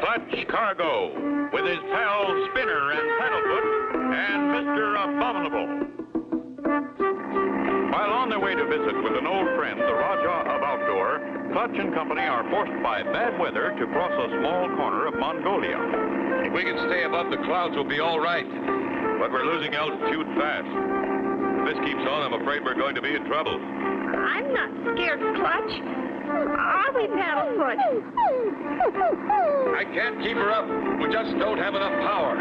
Clutch Cargo, with his pals Spinner and Paddlefoot, and Mr. Abominable. While on their way to visit with an old friend, the Rajah of Outdoor, Clutch and company are forced by bad weather to cross a small corner of Mongolia. If we can stay above the clouds, we'll be all right. But we're losing altitude fast. If this keeps on, I'm afraid we're going to be in trouble. I'm not scared, Clutch. Are we, Paddlefoot? I can't keep her up. We just don't have enough power.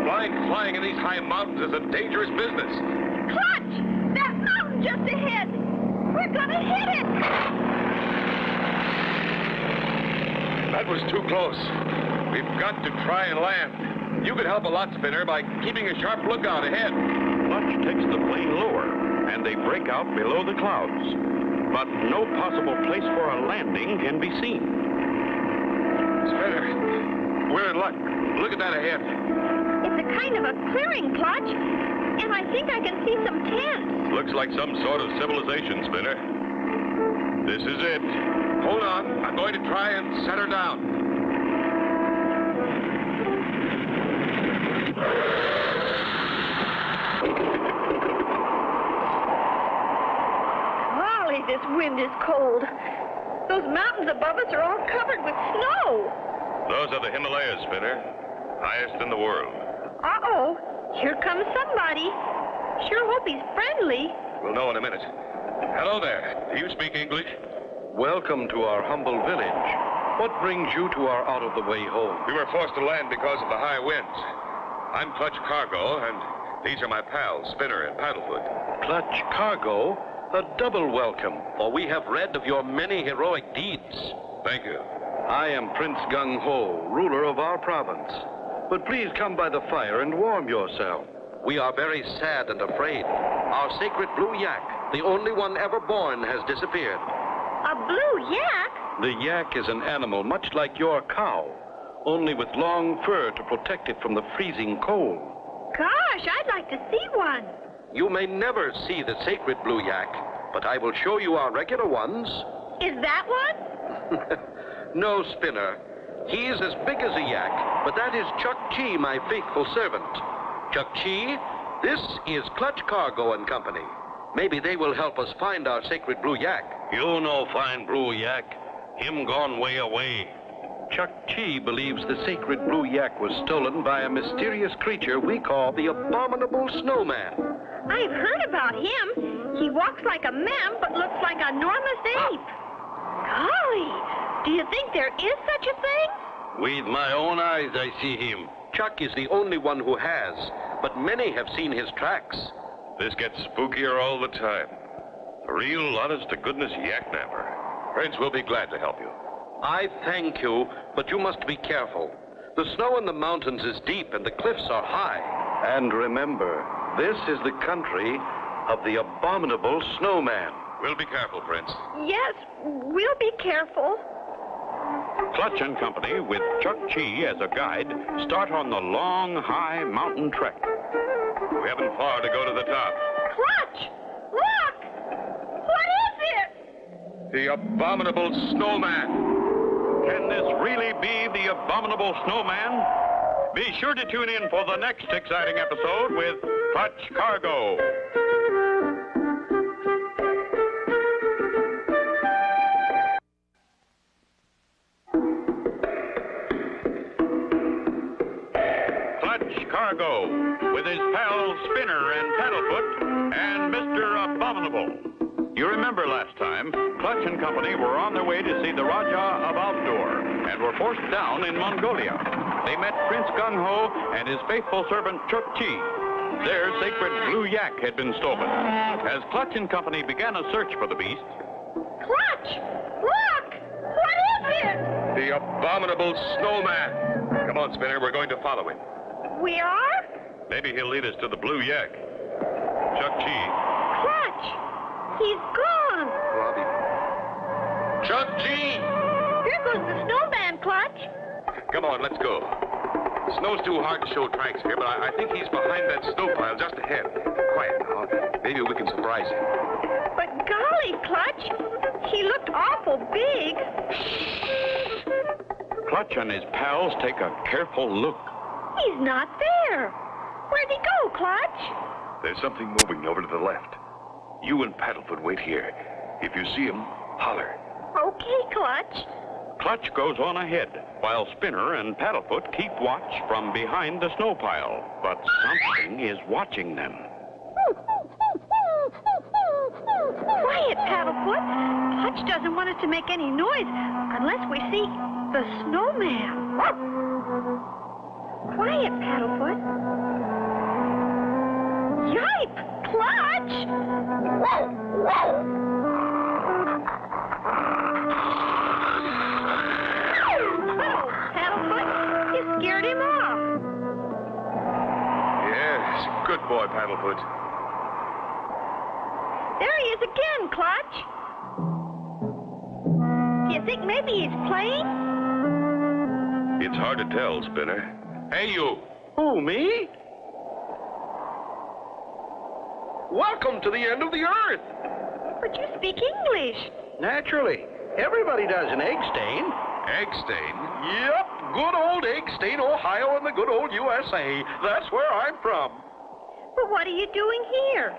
Flying in these high mountains is a dangerous business. Clutch! That mountain just ahead! We're gonna hit it! That was too close. We've got to try and land. You could help a lot, Spinner, by keeping a sharp lookout ahead. Clutch takes the plane lower, and they break out below the clouds. But no possible place for a landing can be seen. Spinner, we're in luck. Look at that ahead. It's a kind of a clearing, Clutch, and I think I can see some tents. Looks like some sort of civilization, Spinner. This is it. Hold on. I'm going to try and set her down. Golly, this wind is cold. Those mountains above us are all covered with snow. Those are the Himalayas, Spinner. Highest in the world. Uh-oh. Here comes somebody. Sure hope he's friendly. We'll know in a minute. Hello there. Do you speak English? Welcome to our humble village. What brings you to our out-of-the-way home? We were forced to land because of the high winds. I'm Clutch Cargo, and these are my pals, Spinner and Paddlefoot. Clutch Cargo? A double welcome, for we have read of your many heroic deeds. Thank you. I am Prince Gung Ho, ruler of our province. But please come by the fire and warm yourself. We are very sad and afraid. Our sacred blue yak, the only one ever born, has disappeared. A blue yak? The yak is an animal much like your cow, only with long fur to protect it from the freezing cold. Gosh, I'd like to see one. You may never see the sacred blue yak, but I will show you our regular ones. Is that one? No, Spinner. He is as big as a yak, but that is Chuck Chi, my faithful servant. Chuck Chi, this is Clutch Cargo and Company. Maybe they will help us find our sacred blue yak. You know fine blue yak. Him gone way away. Chuck Chi believes the sacred blue yak was stolen by a mysterious creature we call the Abominable Snowman. I've heard about him. He walks like a man, but looks like an enormous ape. Golly, do you think there is such a thing? With my own eyes, I see him. Chuck is the only one who has, but many have seen his tracks. This gets spookier all the time. A real honest-to-goodness yak-napper. Friends, we'll be glad to help you. I thank you, but you must be careful. The snow in the mountains is deep and the cliffs are high. And remember, this is the country of the Abominable Snowman. We'll be careful, Prince. Yes, we'll be careful. Clutch and Company, with Chuck Chi as a guide, start on the long, high mountain trek. We haven't far to go to the top. Clutch! Look! What is it? The Abominable Snowman. Can this really be the Abominable Snowman? Be sure to tune in for the next exciting episode with Clutch Cargo. Clutch Cargo, with his pals Spinner and Paddlefoot, and Mr. Abominable. You remember last time, Clutch and Company were on their way to see the Rajah of Outdoor and were forced down in Mongolia. They met Prince Gung Ho and his faithful servant Chuck Chi. Their sacred blue yak had been stolen. As Clutch and Company began a search for the beast... Clutch! Look! What is it? The Abominable Snowman. Come on, Spinner, we're going to follow him. We are? Maybe he'll lead us to the blue yak. Chuck Chi. Clutch! He's gone. Chuck G! Here goes the snowman, Clutch. Come on, let's go. The snow's too hard to show tracks here, but I think he's behind that snow pile just ahead. Quiet now. Maybe we can surprise him. But golly, Clutch, he he looked awful big. Clutch and his pals take a careful look. He's not there. Where'd he go, Clutch? There's something moving over to the left. You and Paddlefoot wait here. If you see him, holler. Okay, Clutch. Clutch goes on ahead, while Spinner and Paddlefoot keep watch from behind the snow pile. But something is watching them. Quiet, Paddlefoot. Clutch doesn't want us to make any noise unless we see the snowman. Quiet, Paddlefoot. Yipe! Clutch! Paddlefoot, you scared him off. Yes, good boy, Paddlefoot. There he is again, Clutch. Do you think maybe he's playing? It's hard to tell, Spinner. Hey, you. Who, me? Welcome to the end of the earth. But you speak English. Naturally. Everybody does an egg stain. Egg stain? Yep, good old Egg State, Ohio, and the good old USA. That's where I'm from. But what are you doing here?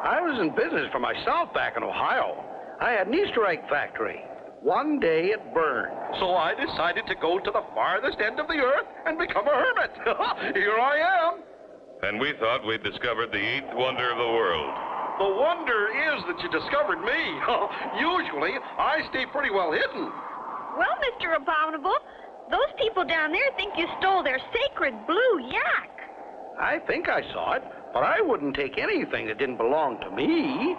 I was in business for myself back in Ohio. I had an Easter egg factory. One day it burned. So I decided to go to the farthest end of the earth and become a hermit. Here I am. And we thought we'd discovered the 8th wonder of the world. The wonder is that you discovered me. Usually, I stay pretty well hidden. Well, Mr. Abominable, those people down there think you stole their sacred blue yak. I think I saw it, but I wouldn't take anything that didn't belong to me.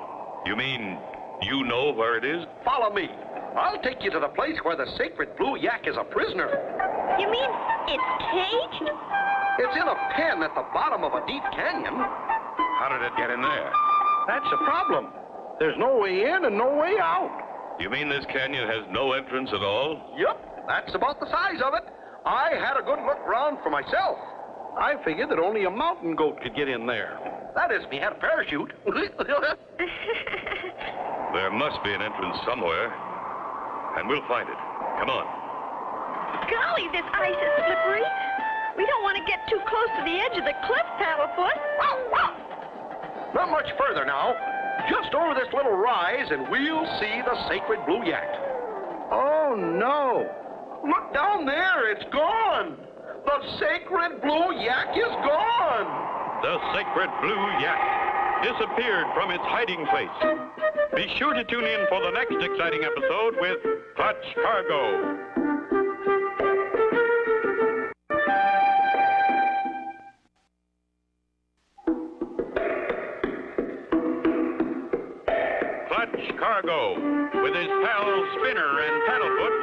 You mean you know where it is? Follow me. I'll take you to the place where the sacred blue yak is a prisoner. You mean it's caged? It's in a pen at the bottom of a deep canyon. How did it get in there? That's the problem. There's no way in and no way out. You mean this canyon has no entrance at all? Yep, that's about the size of it. I had a good look round for myself. I figured that only a mountain goat could get in there. That is, me had a parachute. There must be an entrance somewhere. And we'll find it. Come on. Golly, this ice is slippery. We don't want to get too close to the edge of the cliff, Paddlefoot. Not much further now. Just over this little rise, and we'll see the sacred blue yak. Oh, no. Look down there, it's gone. The sacred blue yak is gone. The sacred blue yak disappeared from its hiding place. Be sure to tune in for the next exciting episode with Clutch Cargo. Clutch Cargo, with his pals Spinner and Paddlefoot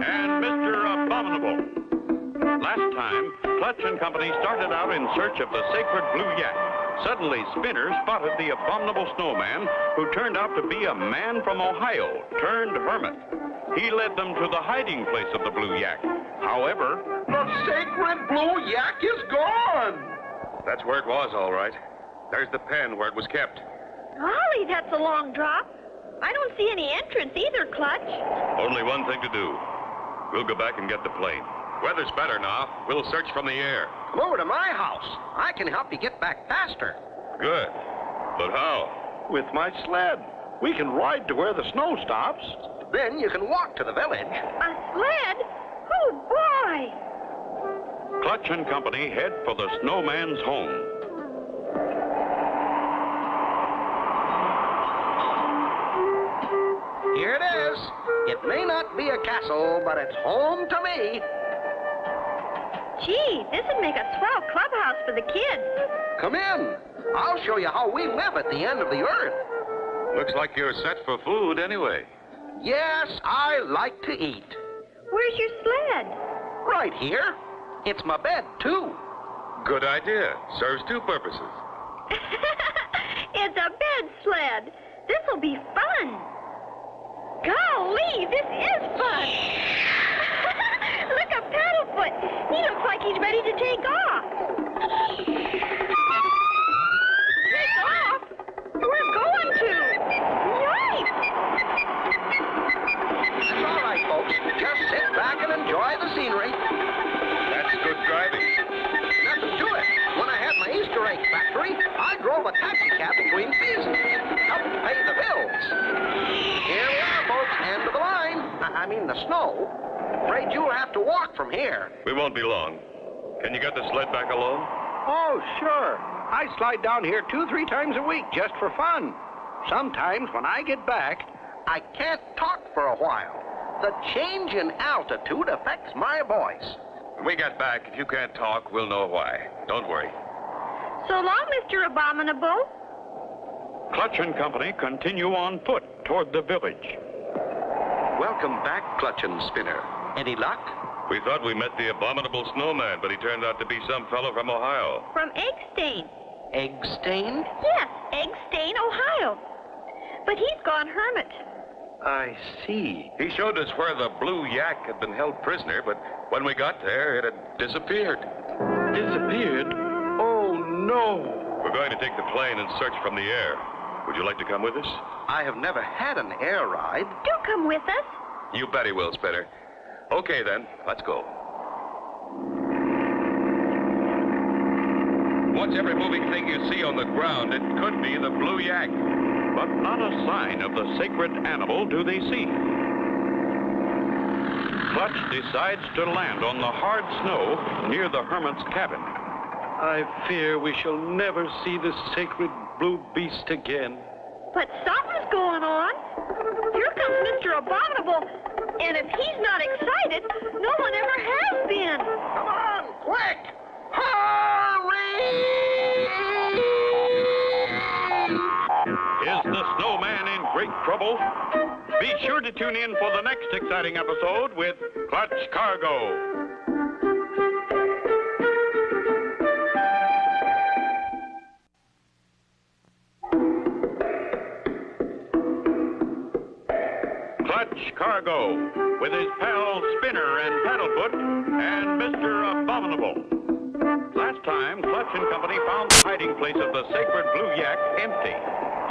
and Mr. Abominable. Last time, Clutch and company started out in search of the sacred blue yak. Suddenly, Spinner spotted the abominable snowman, who turned out to be a man from Ohio, turned hermit. He led them to the hiding place of the blue yak. However, The sacred blue yak is gone. That's where it was, all right. There's the pen where it was kept. Golly, that's a long drop. I don't see any entrance either, Clutch. Only one thing to do. We'll go back and get the plane. Weather's better now. We'll search from the air. Come over to my house. I can help you get back faster. Good. But how? With my sled. We can ride to where the snow stops. Then you can walk to the village. A sled? Oh, boy. Clutch and company head for the snowman's home. Here it is. It may not be a castle, but it's home to me. Gee, this would make a swell clubhouse for the kids. Come in. I'll show you how we live at the end of the earth. Looks like you're set for food anyway. Yes, I like to eat. Where's your sled? Right here. It's my bed, too. Good idea. Serves two purposes. It's a bed sled. This'll be fun. Golly, this is fun. Look at Paddlefoot. He looks like he's ready to take off. Take off? We're going to. Yikes! in the snow. Afraid you'll have to walk from here. We won't be long. Can you get the sled back alone? Oh, sure. I slide down here 2-3 times a week just for fun. Sometimes when I get back, I can't talk for a while. The change in altitude affects my voice. When we get back, if you can't talk, we'll know why. Don't worry. So long, Mr. Abominable. Clutch and Company continue on foot toward the village. Welcome back, Clutch and Spinner. Any luck? We thought we met the abominable snowman, but he turned out to be some fellow from Ohio. From Eggstain. Eggstain? Yes, Eggstain, Ohio. But he's gone hermit. I see. He showed us where the blue yak had been held prisoner, but when we got there, it had disappeared. Disappeared? Oh, no. We're going to take the plane and search from the air. Would you like to come with us? I have never had an air ride. Do come with us. You bet he will, Spinner. Okay, then. Let's go. Watch every moving thing you see on the ground. It could be the blue yak. But not a sign of the sacred animal do they see. Clutch decides to land on the hard snow near the hermit's cabin. I fear we shall never see the sacred blue beast again. But something's going on. Here comes Mr. Abominable. And if he's not excited, no one ever has been. Come on, quick! Hurry! Is the snowman in great trouble? Be sure to tune in for the next exciting episode with Clutch Cargo. Clutch Cargo, with his pals Spinner and Paddlefoot and Mr. Abominable. Last time, Clutch and Company found the hiding place of the sacred blue yak empty.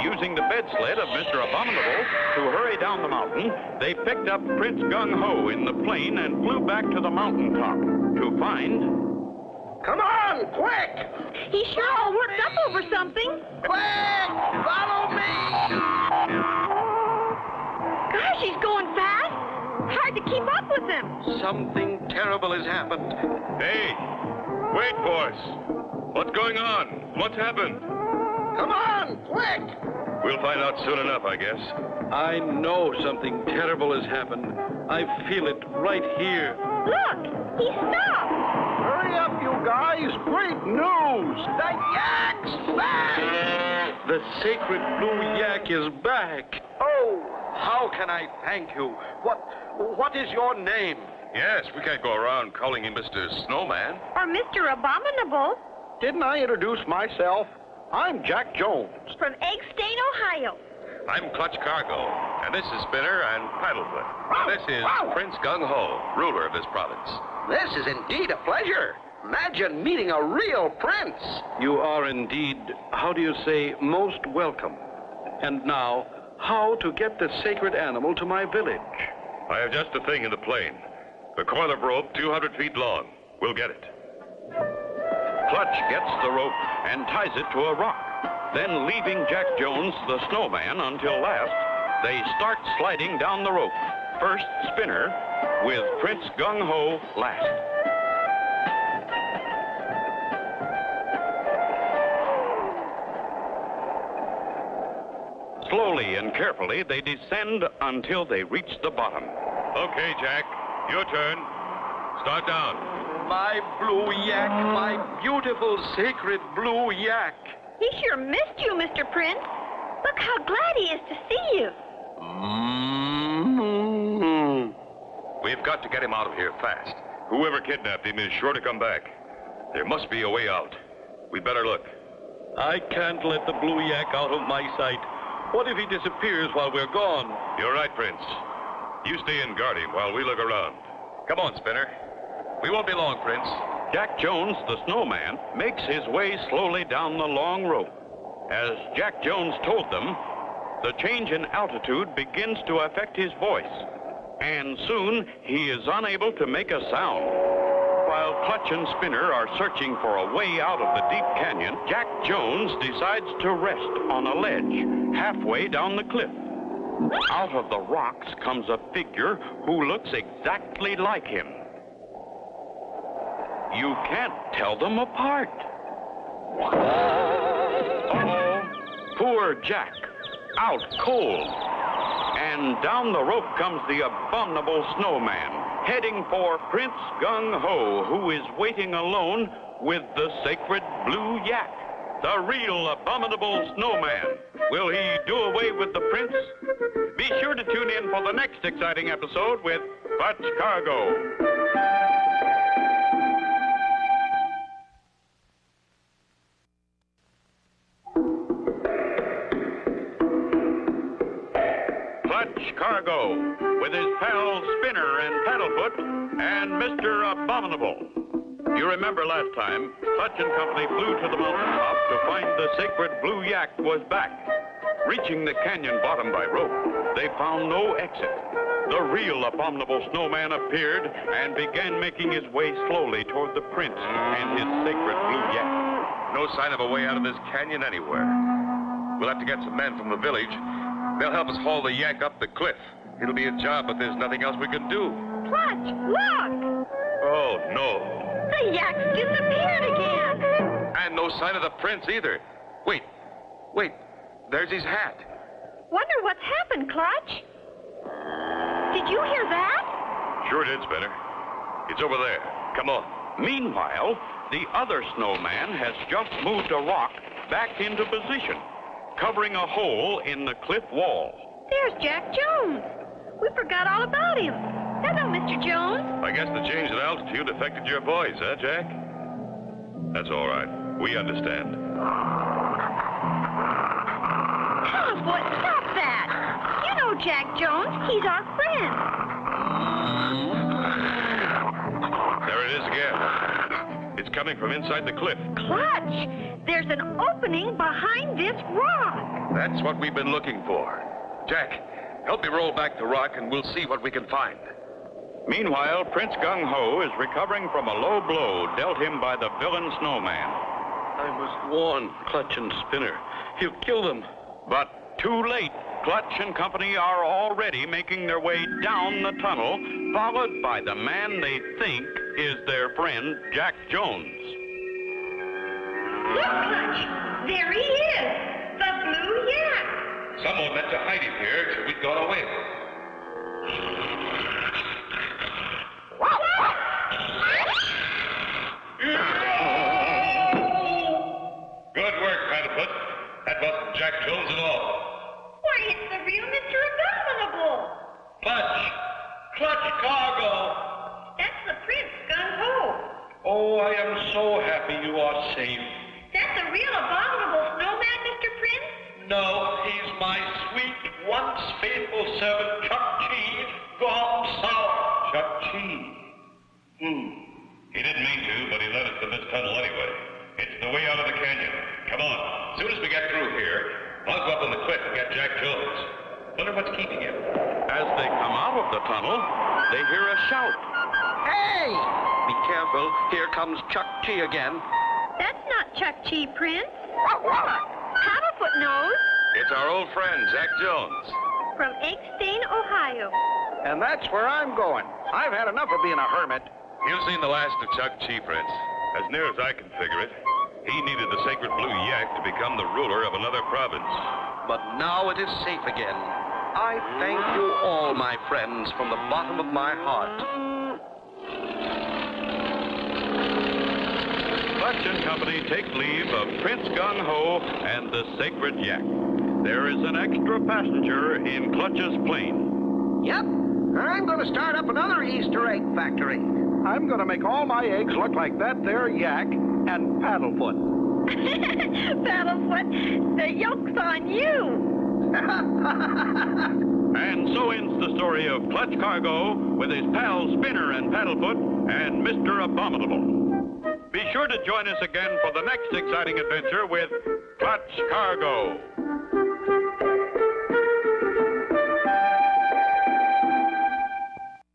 Using the bed sled of Mr. Abominable to hurry down the mountain, they picked up Prince Gung Ho in the plane and flew back to the mountaintop to find... Come on, quick! He's sure all worked up over something. Quick! Follow me! Gosh, he's going fast. Hard to keep up with him. Something terrible has happened. Hey, wait for us. What's going on? What's happened? Come on, quick! We'll find out soon enough, I guess. I know something terrible has happened. I feel it right here. Look, he stopped. Hurry up, you guys! Great news! The yak's back! The sacred blue yak is back. Oh, how can I thank you? What is your name? Yes, we can't go around calling him Mr. Snowman. Or Mr. Abominable. Didn't I introduce myself? I'm Jack Jones. From Eggstain, Ohio. I'm Clutch Cargo, and this is Spinner and Paddlefoot. And this is Prince Gung Ho, ruler of this province. This is indeed a pleasure. Imagine meeting a real prince. You are indeed, how do you say, most welcome. And now, how to get the sacred animal to my village? I have just the thing in the plane. The coil of rope, 200 feet long. We'll get it. Clutch gets the rope and ties it to a rock. Then, leaving Jack Jones, the snowman, until last, they start sliding down the rope. First, Spinner, with Prince Gung Ho last. Slowly and carefully, they descend until they reach the bottom. Okay, Jack, your turn. Start down. My blue yak, my beautiful sacred blue yak. He sure missed you, Mr. Prince. Look how glad he is to see you. We've got to get him out of here fast. Whoever kidnapped him is sure to come back. There must be a way out. We'd better look. I can't let the blue yak out of my sight. What if he disappears while we're gone? You're right, Prince. You stay and guard him while we look around. Come on, Spinner. We won't be long, Prince. Jack Jones, the snowman, makes his way slowly down the long rope. As Jack Jones told them, the change in altitude begins to affect his voice, and soon he is unable to make a sound. While Clutch and Spinner are searching for a way out of the deep canyon, Jack Jones decides to rest on a ledge halfway down the cliff. Out of the rocks comes a figure who looks exactly like him. You can't tell them apart. Uh-oh, poor Jack, out cold. And down the rope comes the abominable snowman, heading for Prince Gung Ho, who is waiting alone with the sacred blue yak, the real abominable snowman. Will he do away with the prince? Be sure to tune in for the next exciting episode with Clutch Cargo. Clutch Cargo, with his pals Spinner and Paddlefoot and Mr. Abominable. You remember last time, Clutch and Company flew to the mountaintop to find the sacred blue yak was back. Reaching the canyon bottom by rope, they found no exit. The real abominable snowman appeared and began making his way slowly toward the prince and his sacred blue yak. No sign of a way out of this canyon anywhere. We'll have to get some men from the village. They'll help us haul the yak up the cliff. It'll be a job, but there's nothing else we can do. Clutch, look! Oh, no. The yak's disappeared again. And no sign of the prince either. Wait. There's his hat. Wonder what's happened, Clutch. Did you hear that? Sure did, Spinner. It's over there. Come on. Meanwhile, the other snowman has just moved a rock back into position, covering a hole in the cliff wall. There's Jack Jones. We forgot all about him. Hello, Mr. Jones. I guess the change in altitude affected your voice, huh, Jack? That's all right. We understand. Paddlefoot, stop that. You know Jack Jones. He's our friend. There it is again. It's coming from inside the cliff. Clutch, there's an opening behind this rock. That's what we've been looking for. Jack, help me roll back the rock and we'll see what we can find. Meanwhile, Prince Gung Ho is recovering from a low blow dealt him by the villain snowman. I must warn Clutch and Spinner. He'll kill them. But too late. Clutch and Company are already making their way down the tunnel, followed by the man they think is their friend, Jack Jones. Look, Clutch, there he is, the blue yak. Someone meant to hide him here till we'd gone away. Good work, Paddlefoot. That wasn't Jack Jones at all. Why, it's the real Mr. Abominable. Clutch Cargo. That's the Prince, Gung Ho. Oh, I am so happy you are safe. That's the real Abominable snowman, Mr. Prince? No, he's my sweet, once faithful servant, Chuck Chee, gone sour. Chuck Chee. He didn't mean to, but he led us to this tunnel anyway. It's the way out of the canyon. Come on. As soon as we get through here, I'll go up on the cliff and get Jack Jones. Wonder what's keeping him. As they come out of the tunnel, they hear a shout. Hey! Be careful. Here comes Chuck Chee again. That's not Chuck Chee, Prince. Paddlefoot knows. It's our old friend, Jack Jones. From Eggstain, Ohio. And that's where I'm going. I've had enough of being a hermit. You've seen the last of Chuck Chee, Prince. As near as I can figure it, he needed the sacred blue yak to become the ruler of another province. But now it is safe again. I thank you all, my friends, from the bottom of my heart. Clutch and Company take leave of Prince Gung Ho and the sacred yak. There is an extra passenger in Clutch's plane. Yep. I'm going to start up another Easter egg factory. I'm going to make all my eggs look like that there yak and Paddlefoot. Paddlefoot, the yoke's on you. And so ends the story of Clutch Cargo with his pals Spinner and Paddlefoot and Mr. Abominable. Be sure to join us again for the next exciting adventure with Clutch Cargo.